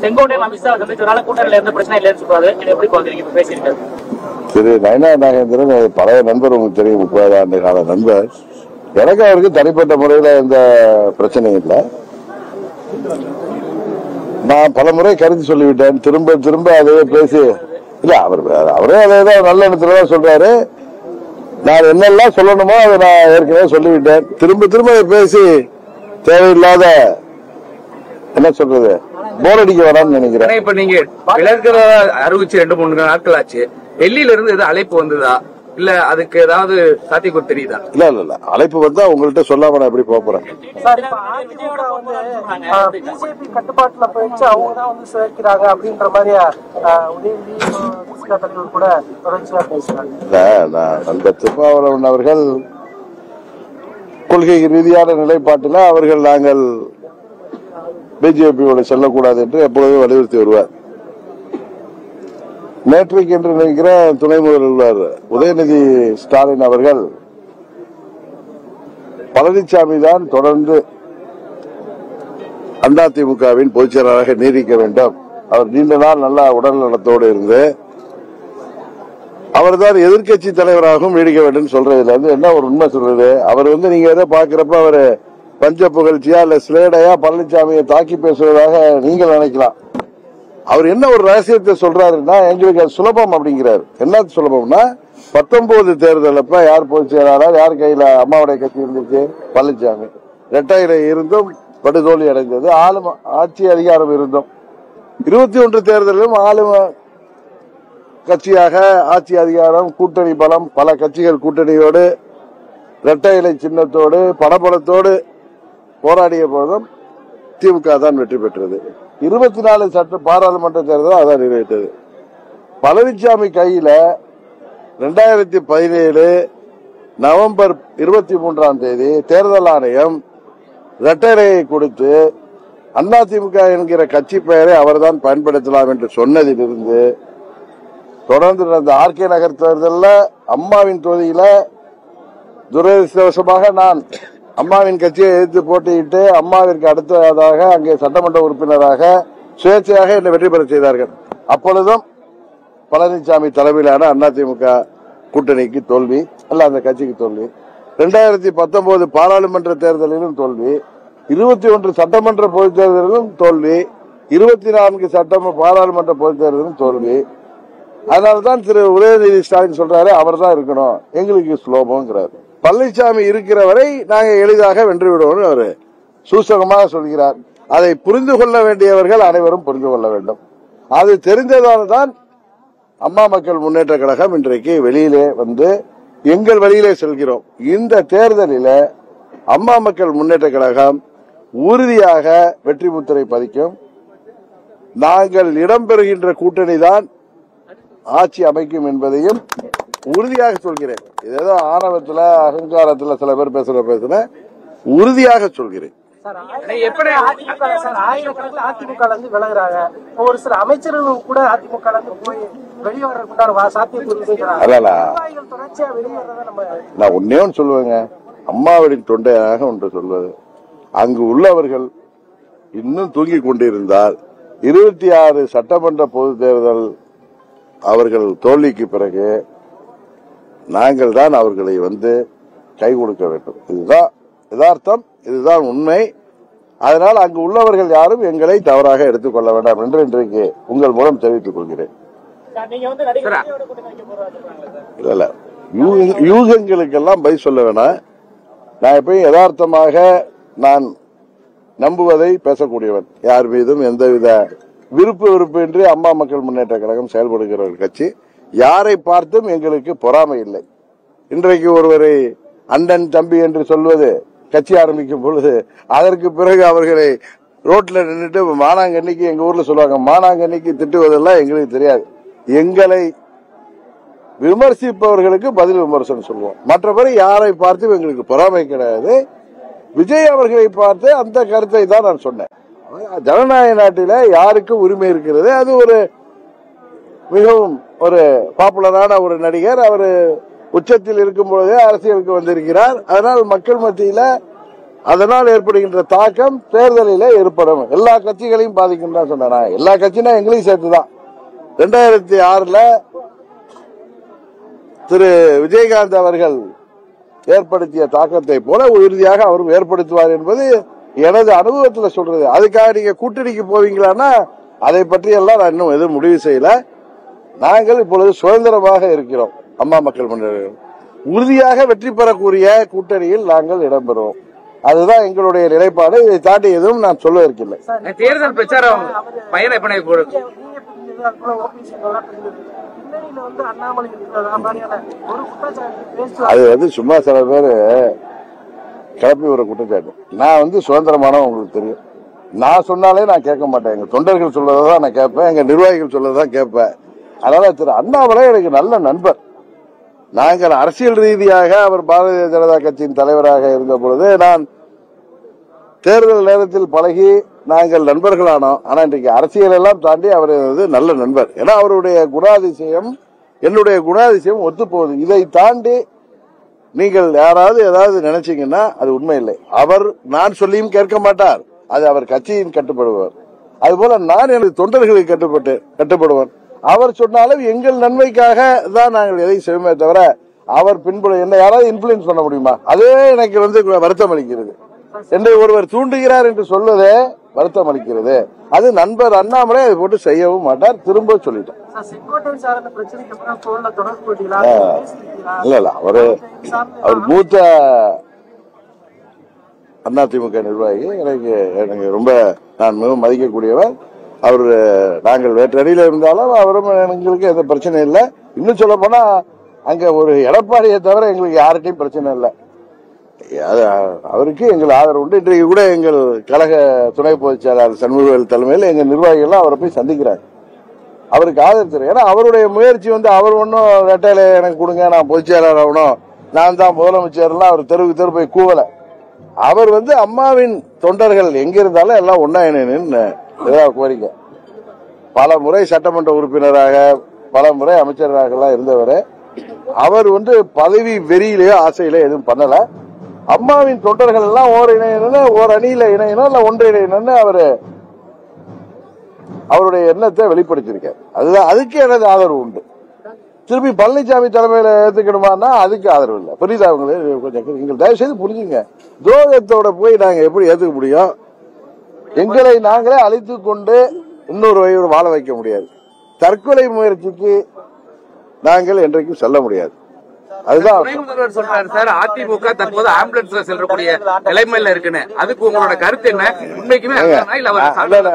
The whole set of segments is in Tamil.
செங்கோட்டையன் அமித்ஷா சந்திச்சதுனால கூட்டணியில எந்த பிரச்சனை இல்லைன்னு சொல்றாரு. எப்படி பாக்குறீங்க பேசியிருக்காரு திரு நயனா நாகேந்திரன் பழைய நண்பர், உங்களுக்கு தெரியும், 30 ஆண்டு கால நண்பர். எனக்கு அவருக்கு தனிப்பட்ட முறையில எந்த பிரச்சனையும் இல்லை. நான் பல முறை கருத்து சொல்லிவிட்டேன். திரும்ப திரும்ப அதையே பேசி இல்ல, அவரே அதேதான் நல்ல இடத்துலதான் சொல்றாரு. நான் என்னெல்லாம் சொல்லணுமோ அதை நான் ஏற்கனவே சொல்லிவிட்டேன். திரும்ப திரும்ப அதை பேசி தேவையில்லாத என்ன சொல்றது போர் அடிக்க வரான்னு நினைக்கிறேன். இப்ப நீங்க விலகிறதா அறிவிச்சு 2-3 நாட்கள் ஆச்சு. டெல்லியில இருந்து எதாவது அழைப்பு வந்ததா, இல்ல அதுக்கு ஏதாவது சாத்தியக்கூறு தெரியுதா? இல்ல அழைப்பு வந்தா உங்கள்கிட்ட சொல்லாம நான் எப்படி போறேன். பிஜேபி கட்டுப்பாட்டுல போயிடுச்சு, அவங்க தான் வந்து சேர்க்கிறாங்க அப்படின்ற மாதிரி தலைவர் கூட தொடர்ச்சியா பேசுறாங்க. இல்ல, அந்த திருமாவளவன் அவர்கள் கொள்கை ரீதியான நிலைப்பாட்டில் அவர்கள் நாங்கள் பிஜேபியோட செல்லக்கூடாது என்று எப்பொழுதும் வலியுறுத்தி வருவார். நேற்றைக்கு என்று நினைக்கிற துணை முதல்வர் உதயநிதி ஸ்டாலின் அவர்கள் பழனிசாமி தான் தொடர்ந்து அதிமுகவின் பொதுச் செயலாளராக நீடிக்க வேண்டும், அவர் நீண்ட நாள் நல்ல உடல் நலத்தோடு இருந்து அவர் தான் எதிர்கட்சி தலைவராகவும் நீடிக்க வேண்டும் சொல்றதுல இருந்து என்ன ஒரு உண்மை சொல்றது. அவர் நீங்க எதை பாக்குறப்ப அவரு பஞ்ச புகழ்ச்சியா இல்ல ஸ்லேடையா பழனிசாமியை தாக்கி பேசுவதாக நீங்கள் நினைக்கலாம். அவர் என்ன ஒரு ரகசியத்தை சொல்றாருன்னா, எங்களுக்கு அது சுலபம் அப்படிங்கிறார். என்ன சுலபம்னா, 19 தேர்தல் அப்ப யார் பொதுச் செயலாளர், யார் கையில அம்மாவுடைய கட்சி இருந்துச்சு, பழனிசாமி. இரட்டையில இருந்தும் படுதோல்வி அடைந்தது, ஆட்சி அதிகாரம் இருந்தும். 21 தேர்தலிலும் ஆளும் கட்சியாக ஆட்சி அதிகாரம், கூட்டணி பலம், பல கட்சிகள் கூட்டணியோடு இரட்டை இலை சின்னத்தோடு பணபலத்தோடு போராடிய போதும் திமுக தான் வெற்றி பெற்றது. 24 பாராளுமன்ற தேர்தல் அதான் நிறைவேற்றது. பழனிசாமி கையில 2017 நவம்பர் 23ஆம் தேதி தேர்தல் ஆணையம் இரட்டையை கொடுத்து அதிமுக என்கிற கட்சி பெயரை அவர்தான் பயன்படுத்தலாம் என்று சொன்னதிலிருந்து தொடர்ந்து நடந்த ஆர்கே நகர் தேர்தலில் அம்மாவின் தொகுதியில துரதிருஷ்டவசமாக நான் அம்மாவின் கட்சியை எதிர்த்து போட்டியிட்டு அம்மாவிற்கு அடுத்ததாக அங்கே சட்டமன்ற உறுப்பினராக சுயேட்சையாக என்னை வெற்றி பெற செய்தார்கள். அப்பொழுதும் பழனிசாமி தலைமையிலான அதிமுக கூட்டணிக்கு தோல்வி, அல்ல அந்த கட்சிக்கு தோல்வி. 2019 பாராளுமன்ற தேர்தலிலும் தோல்வி, 21 சட்டமன்ற பொதுத் தேர்தலிலும் தோல்வி, 24 பாராளுமன்ற பொதுத் தேர்தலிலும் தோல்வி. அதனால்தான் திரு உதயநிதி ஸ்டாலின் சொல்றாரு, அவர் தான் இருக்கணும், எங்களுக்கு சுலபங்கிறார். பழனிசாமி இருக்கிற வரை நாங்கள் எளிதாக வென்று விடுவோம் அவரு சூசகமாக சொல்கிறார். அதை புரிந்து கொள்ள வேண்டியவர்கள் அனைவரும் புரிந்து கொள்ள வேண்டும். அது தெரிந்ததால் தான் அம்மா மக்கள் முன்னேற்ற கழகம் இன்றைக்கு வெளியிலே எங்கள் வழியிலே செல்கிறோம். இந்த தேர்தலில் அம்மா மக்கள் முன்னேற்ற கழகம் உறுதியாக வெற்றி முத்திரை பதிக்கும். நாங்கள் இடம்பெறுகின்ற கூட்டணி தான் ஆட்சி அமைக்கும் என்பதையும் உறுதியாக சொல்கிறேன். ஏதோ ஆணவத்தில் அகங்காரத்தில் சில பேர் பேசுற உறுதியாக சொல்கிறேன். அதிமுக விலகுறாங்க, ஒரு சில அமைச்சர்கள் கூட அதிமுக போய் வெளியே வர்றதுக்குண்டான சாத்தியம். நான் ஒன்னே ஒன்று சொல்லுவேங்க, அம்மாவின் தொண்டையாக ஒன்று சொல்வது, அங்கு உள்ளவர்கள் இன்னும் தூங்கிக் கொண்டிருந்தால் 26 சட்டமன்ற பொது தேர்தல் அவர்கள் தோல்விக்கு பிறகு நாங்கள் தான் அவர்களை கை கொடுக்க வேண்டும். இதுதான் யதார்த்தம், இதுதான் உண்மை. அதனால் அங்கு உள்ளவர்கள் யாரும் எங்களை தவறாக எடுத்துக்கொள்ள வேண்டாம் என்று இன்றைக்கு உங்கள் மூலம் தெரிவித்துக் கொள்கிறேன். இல்ல யூகங்களுக்கெல்லாம் பதில் சொல்ல வேணாம். நான் எப்பயும் யதார்த்தமாக நான் நம்புவதை பேசக்கூடியவன். யார் மீதும் எந்தவித விருப்பு இன்றி அம்மா மக்கள் முன்னேற்ற கழகம் செயல்படுகிற ஒரு கட்சி. யாரை பார்த்தும் எங்களுக்கு பொறாமை இல்லை. இன்றைக்கு ஒருவரை அண்ணன் தம்பி என்று சொல்வது கட்சி ஆரம்பிக்கும் பொழுது அதற்கு பிறகு அவர்களை ரோட்ல நின்றுட்டு மானாங்கண்ணிக்கு, எங்க ஊர்ல சொல்லுவாங்க, மானாங்கண்ணிக்கு திட்டுவதெல்லாம் எங்களுக்கு தெரியாது. எங்களை விமர்சிப்பவர்களுக்கு பதில் விமர்சனம் சொல்லுவோம். மற்றபடி யாரை பார்த்தும் எங்களுக்கு பொறாமை கிடையாது. விஜய் அவர்களை பார்த்து அந்த கருத்தை தான் நான் சொன்னேன். ஜனநாயக நாட்டில யாருக்கு உரிமை இருக்கிறது. அது ஒரு மிகவும் ஒரு பாப்புலரான ஒரு நடிகர். அவர் உச்சத்தில் இருக்கும் பொழுதே அரசியலுக்கு வந்திருக்கிறார். அதனால் மக்கள் மத்தியில அதனால் ஏற்படுகின்ற தாக்கம் தேர்தலில் ஏற்படும். எல்லா கட்சிகளையும் பாதிக்கும் தான் சொன்னேன். எல்லா கட்சினா எங்களையும் சேர்த்துதான். 2006 திரு விஜயகாந்த் அவர்கள் ஏற்படுத்திய தாக்கத்தை போல உறுதியாக அவரும் ஏற்படுத்துவார் என்பது எனது அனுபவத்தில் சொல்றது. அதுக்காக நீங்க கூட்டணிக்கு போவீங்களான்னா அதை பற்றி எல்லாம் நான் இன்னும் எதுவும் முடிவு செய்யல. நாங்கள் இப்பொழுது சுதந்திரமாக இருக்கிறோம். அம்மா மக்கள் முன்னேற்ற உறுதியாக வெற்றி பெறக்கூடிய கூட்டணியில் நாங்கள் இடம்பெறுவோம். அதுதான் எங்களுடைய நிலைப்பாடு. இதை தாண்டி எதுவும் நான் சொல்ல இருக்கல. தேர்தல் பிரச்சாரம் பயண அது சும்மா சில பேரு கிளப்பி ஒரு குற்றச்சாட்டு. நான் சுதந்திரமானவன் உங்களுக்கு தெரியும். நான் சொன்னாலே நான் கேட்க மாட்டேன். எங்க தொண்டர்கள் சொல்லதான் நான் கேட்பேன், எங்க நிர்வாகிகள் சொல்லதான் கேட்பேன். அதனால திரு அண்ணாமலை எனக்கு நல்ல நண்பர். நாங்கள் அரசியல் ரீதியாக அவர் பாரதிய ஜனதா கட்சியின் தலைவராக இருந்த பொழுது நான் தேர்தல் நேரத்தில் பழகி நாங்கள் நண்பர்களானோம். ஆனா இன்றைக்கு அரசியல் எல்லாம் தாண்டி அவர் நல்ல நண்பர். ஏன்னா அவருடைய குணாதிசயம் என்னுடைய குணாதிசயம் ஒத்து போகுது. இதை தாண்டி நீங்கள் யாராவது ஏதாவது நினைச்சீங்கன்னா அது உண்மை இல்லை. அவர் நான் சொல்லியும் கேட்க மாட்டார். அது அவர் கட்சியின் கட்டுப்படுவார். அதுபோல நான் எனது தொண்டர்களுக்கு கட்டுப்படுவார். அவர் சொன்னாலும் எங்கள் நன்மைக்காக தான் நாங்கள் எதையும் செய்வோமே தவிர அவர் பின்புல என்ன யாராவது இன்ஃபுளுன்ஸ் பண்ண முடியுமா? அதே எனக்கு வருத்தம் அளிக்கிறது. என்னை ஒருவர் தூண்டுகிறார் என்று சொல்வதே வருத்தம் அளிக்கிறது. அது நண்பர் அண்ணாமலை அதை போட்டு செய்யவும் மாட்டார். திரும்ப சொல்லிட்டேன். இல்ல அவர் மூத்த அதிமுக நிர்வாகி. எனக்கு ரொம்ப நான் மிகவும் மதிக்கக்கூடியவர். அவர் நாங்கள் வேற்றடியில இருந்தாலும் அவரும் எங்களுக்கு எந்த பிரச்சனை இல்லை. இன்னும் சொல்ல போனா அங்க ஒரு எடப்பாடியை தவிர எங்களுக்கு யார்கிட்டையும் பிரச்சனை இல்லை. அவருக்கு எங்கள் ஆதரவு உண்டு. இன்றைக்கு கூட எங்கள் கழக துணை பொதுச் செயலாளர் சண்முகவேல் தலைமையில் எங்க நிர்வாகிகள் அவரை போய் சந்திக்கிறாங்க. அவருக்கு ஆதரவு தெரியும். ஏன்னா அவருடைய முயற்சி அவர் ஒன்னும் ரெட்டையில எனக்கு கொடுங்க, நான் பொதுச் செயலாளர் ஆகணும், நான் தான் முதலமைச்சர்லாம் அவர் தெருவுக்கு தெரு போய் கூவல. அவர் அம்மாவின் தொண்டர்கள் எங்க இருந்தாலும் எல்லாம் ஒன்னா இணைன்னு கோரிக்கை. பல முறை சட்டமன்ற உறுப்பினராக பல முறை அமைச்சராக எல்லாம் இருந்தவர். அவர் பதவி வெறியிலேயோ ஆசையில எதுவும் பண்ணல. அம்மாவின் தொண்டர்கள் எல்லாம் ஓர் இணையணும்னு, ஓர் அணியில இணையணும், இல்ல ஒன்று இணையணும்னு அவருடைய எண்ணத்தை வெளிப்படுத்தியிருக்காரு. அதுக்கு எனது ஆதரவு உண்டு. திருப்பி பழனிசாமி தலைமையில ஏத்துக்கணுமான்னா அதுக்கு ஆதரவு இல்லை. புரியுதா? கொஞ்சம் தயவு செய்து புரிஞ்சுங்க. துரோகத்தோட போய் நாங்க எப்படி ஏத்துக்க முடியும்? எங்களை நாங்களே அழித்து கொண்டு இன்னொரு வகையோடு வாழ வைக்க முடியாது. தற்கொலை முயற்சிக்கு நாங்கள் என்றைக்கும் செல்ல முடியாது. அதுதான் முதல்வர் சொல்றாரு சார். அதிமுக தற்போது ஆம்புலன்ஸ்ல செல்லக்கூடிய நிலைமையில இருக்குன்னு. அதுக்கு உங்களோட கருத்து என்ன? உண்மைக்குமே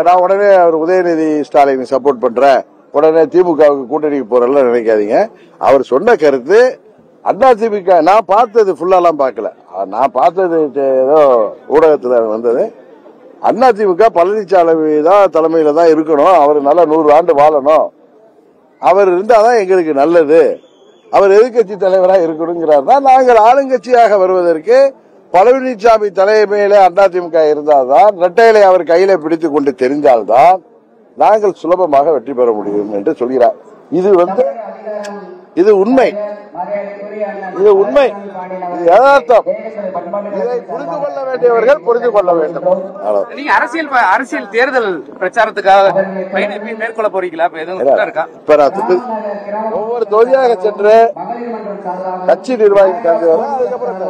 நான் உடனே அவர் உதயநிதி ஸ்டாலின் சப்போர்ட் பண்றேன், உடனே திமுகவுக்கு கூட்டணிக்கு போறல நினைக்காதீங்க. அவர் சொன்ன கருத்து அதிமுக நான் பார்த்தது ஃபுல்லாலாம் பார்க்கல. நான் பார்த்தது ஏதோ ஊடகத்துல வந்தது. அதிமுக பழனிசாமி தான் தலைமையில தான் இருக்கணும், அவர் நல்லா 100 ஆண்டு வாழணும், அவர் இருந்தாதான் எங்களுக்கு நல்லது, அவர் எதிர்கட்சி தலைவராக இருக்கணுங்கிறார். நாங்கள் ஆளுங்கட்சியாக வருவதற்கு பழனிசாமி தலைமையில அதிமுக இருந்தால்தான், இரட்டையிலை அவர் கையில பிடித்துக் கொண்டு தெரிந்தால்தான் நாங்கள் சுலபமாக வெற்றி பெற முடியும் என்று சொல்கிறார். இது உண்மை, இது உண்மை, இது யதார்த்தம். இதை புரிந்து கொள்ள வேண்டியவர்கள் புரிந்து கொள்ள வேண்டும். நீங்க அரசியல் தேர்தல் பிரச்சாரத்துக்காக மேற்கொள்ள போறீங்களா? ஒவ்வொரு தொகுதியாக சென்று கட்சி நிர்வாகி கலந்து வர, அதுக்கப்புறம்